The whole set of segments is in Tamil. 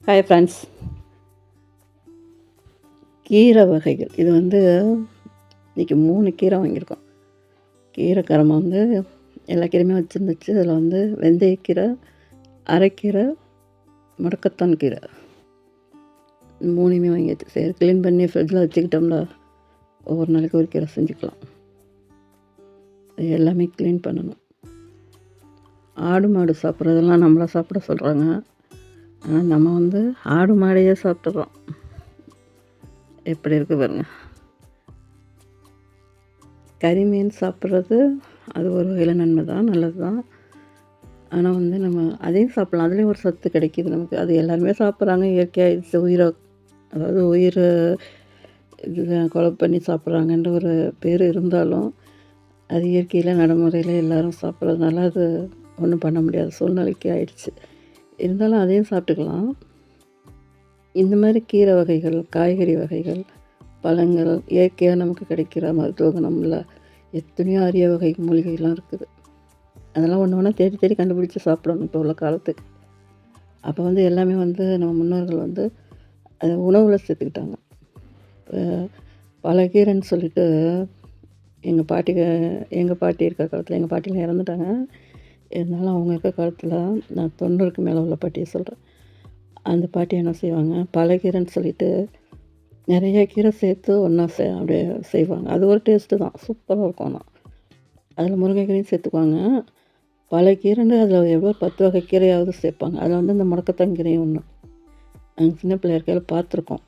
Hi friends. கீரை வகைகள் இது இன்றைக்கி 3 கீரை வாங்கியிருக்கோம். கீரை கரமை எல்லா கீரையுமே வச்சுருந்துச்சு. அதில் வெந்தயக்கீரை, அரைக்கீரை, முடக்கத்தான் கீரை 3யுமே வாங்கியாச்சு. சரி, க்ளீன் பண்ணி ஃப்ரிட்ஜில் வச்சுக்கிட்டோம்னா ஒவ்வொரு நாளைக்கு ஒரு கீரை செஞ்சுக்கலாம். எல்லாமே க்ளீன் பண்ணணும். ஆடு மாடு சாப்பிட்றதெல்லாம் நம்மளை சாப்பிட சொல்கிறாங்க. ஆனால் நம்ம ஆடு மாடையே சாப்பிட்றோம். எப்படி இருக்குது பாருங்க. கறி மீன் சாப்பிட்றது அது ஒரு வகையில் நன்மை தான், நல்லது தான். ஆனால் நம்ம அதையும் சாப்பிட்லாம். அதுலேயும் ஒரு சத்து கிடைக்கிது நமக்கு. அது எல்லாருமே சாப்பிட்றாங்க. இயற்கையாக அதாவது உயிர் இது கொலை பண்ணி சாப்பிட்றாங்கன்ற ஒரு பேர் இருந்தாலும் அது இயற்கையில் நடைமுறையில் எல்லோரும் சாப்பிட்றதுனால அது ஒன்றும் பண்ண முடியாத சூழ்நிலைக்கு ஆயிடுச்சு. இருந்தாலும் அதையும் சாப்பிட்டுக்கலாம். இந்த மாதிரி கீரை வகைகள், காய்கறி வகைகள், பழங்கள் இயற்கையாக நமக்கு கிடைக்கிற மருத்துவ குணமில்ல எத்தனையோ அரிய வகை மூலிகைலாம் இருக்குது. அதெல்லாம் ஒன்று ஒன்றா தேடி தேடி கண்டுபிடிச்சி சாப்பிடணும் இப்போ உள்ள காலத்துக்கு. அப்போ எல்லாமே நம்ம முன்னோர்கள் அதை உணவில் சேர்த்துக்கிட்டாங்க. இப்போ பலகீரைன்னு சொல்லிட்டு எங்கள் பாட்டி இருக்கிற காலத்தில், எங்கள் பாட்டிலாம் இறந்துட்டாங்க. இருந்தாலும் அவங்க இருக்க காலத்தில், நான் 90க்கு மேலே உள்ள பாட்டியை சொல்கிறேன். அந்த பாட்டி என்ன செய்வாங்க, பலகீரைன்னு சொல்லிட்டு நிறைய கீரை சேர்த்து ஒன்றா அப்படியே செய்வாங்க. அது ஒரு டேஸ்ட்டு தான், சூப்பராக இருக்கும். ஆனால் அதில் முருங்கைக்கீரையும் சேர்த்துக்குவாங்க. பல கீரைன்னு அதில் எவ்வளோ 10 வகை கீரையாவது சேர்ப்பாங்க. அதில் இந்த முடக்கத்தான் கீரையும் ஒன்று. நாங்கள் சின்ன பிள்ளையா இருக்கையில் பார்த்துருக்கோம்.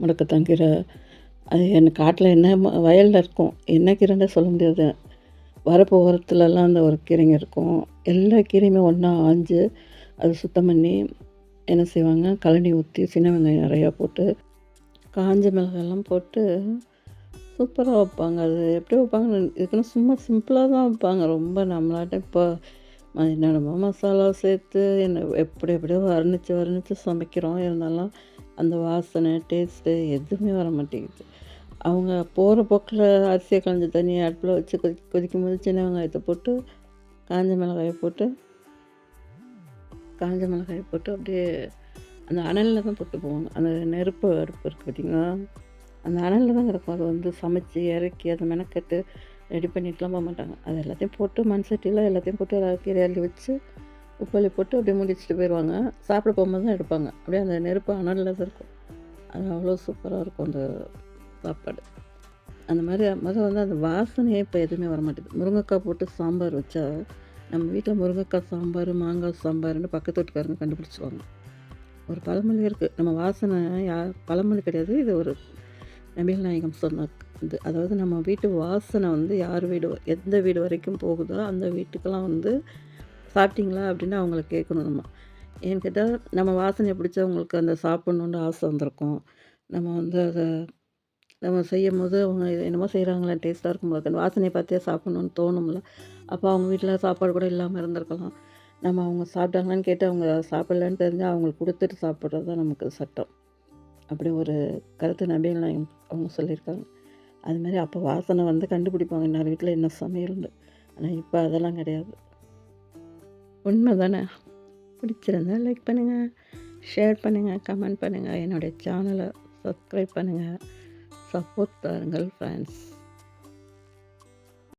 முடக்கத்தான் கீரை அது காட்டில் என்ன வயலில் இருக்கும், என்ன கீரைன்னே சொல்ல முடியாது. வரப்பு ஓரத்துலலாம் அந்த ஒரு கீரைங்க இருக்கும். எல்லா கீரையுமே ஒன்றா ஆஞ்சு அதை சுத்தம் பண்ணி என்ன செய்வாங்க, கழனி ஊற்றி சின்ன வெங்காயம் நிறையா போட்டு காஞ்ச மிளகாயெல்லாம் போட்டு சூப்பராக வைப்பாங்க. அது எப்படி வைப்பாங்கன்னு இதுக்குன்னு சும்மா சிம்பிளாக தான் வைப்பாங்க. ரொம்ப நம்மளாட்ட இப்போ என்னென்னமோ மசாலா சேர்த்து எப்படியோ வர்ணித்து சமைக்கிறோம். இருந்தாலும் அந்த வாசனை, டேஸ்ட்டு எதுவுமே வர மாட்டேங்குது. அவங்க போகிற போக்கில் அரிசியை களைஞ்ச தண்ணியை அடுப்பில் வச்சு கொதிக்கும் போது சின்ன வெங்காயத்தை போட்டு காஞ்ச மிளகாயை போட்டு அப்படியே அந்த அனலில் தான் போட்டு போவாங்க. அந்த நெருப்பு அடுப்பு இருக்குது பார்த்திங்களா, அந்த அனலில் தான் கிடக்கும். அது சமைச்சி இறக்கி அதை மெனக்கட்டு ரெடி பண்ணிட்டுலாம் போக மாட்டாங்க. அது எல்லாத்தையும் போட்டு மண் சட்டியில் எல்லாத்தையும் போட்டு கீரை அள்ளி வச்சு உப்பள்ளி போட்டு அப்படியே முடிச்சுட்டு போயிடுவாங்க. சாப்பிட போகும்போது தான் எடுப்பாங்க. அப்படியே அந்த நெருப்பு அனலில் தான் இருக்கும். அது அவ்வளோ சூப்பராக இருக்கும் அந்த சாப்பாடு. அந்த மாதிரி அந்த வாசனையே இப்போ எதுவுமே வர மாட்டேங்குது. முருங்கைக்காய் போட்டு சாம்பார் வச்சா நம்ம வீட்டில் முருங்கைக்காய் சாம்பார், மாங்காய் சாம்பார்னு பக்கத்து வீட்டுக்காரங்க கண்டுபிடிச்சிடுவாங்க. ஒரு பழமொழி இருக்குது, நம்ம வாசனை பழமொழி கிடையாது, இது ஒரு நபிகள் நாயகம் சொன்ன இது. அதாவது நம்ம வீட்டு வாசனை யார் வீடு எந்த வீடு வரைக்கும் போகுதோ அந்த வீட்டுக்கெல்லாம் சாப்பிட்டீங்களா அப்படின்னு அவங்கள கேட்கணும். நம்ம ஏன்னு கேட்டால் நம்ம வாசனையை பிடிச்சவங்களுக்கு அந்த சாப்பிட்ணுன்னு ஆசை வந்திருக்கும். நம்ம அதை நம்ம செய்யும்போது அவங்க என்னமோ செய்கிறாங்களே, டேஸ்ட்டாக இருக்கும்போது அந்த வாசனையை பார்த்தே சாப்பிட்ணுன்னு தோணும்ல. அப்போ அவங்க வீட்டில் சாப்பாடு கூட இல்லாமல் இருந்திருக்கலாம். நம்ம அவங்க சாப்பிட்டாங்களான்னு கேட்டு அவங்க சாப்பிட்லன்னு தெரிஞ்சால் அவங்களுக்கு கொடுத்துட்டு சாப்பிட்றது தான் நமக்கு சட்டம். அப்படி ஒரு கருத்து நபிகள் நாயகம் அவங்க சொல்லியிருக்காங்க. அதுமாதிரி அப்போ வாசனை கண்டுபிடிப்பாங்க எல்லார் வீட்டில் என்ன சமையல்னு. ஆனால் இப்போ அதெல்லாம் கிடையாது. உண்மை தானே? பிடிச்சிருந்தா லைக் பண்ணுங்கள், ஷேர் பண்ணுங்கள், கமெண்ட் பண்ணுங்கள். என்னுடைய சேனலை சப்ஸ்கிரைப் பண்ணுங்கள். சப்போர்ட் தாருங்கள் ஃப்ரெண்ட்ஸ்.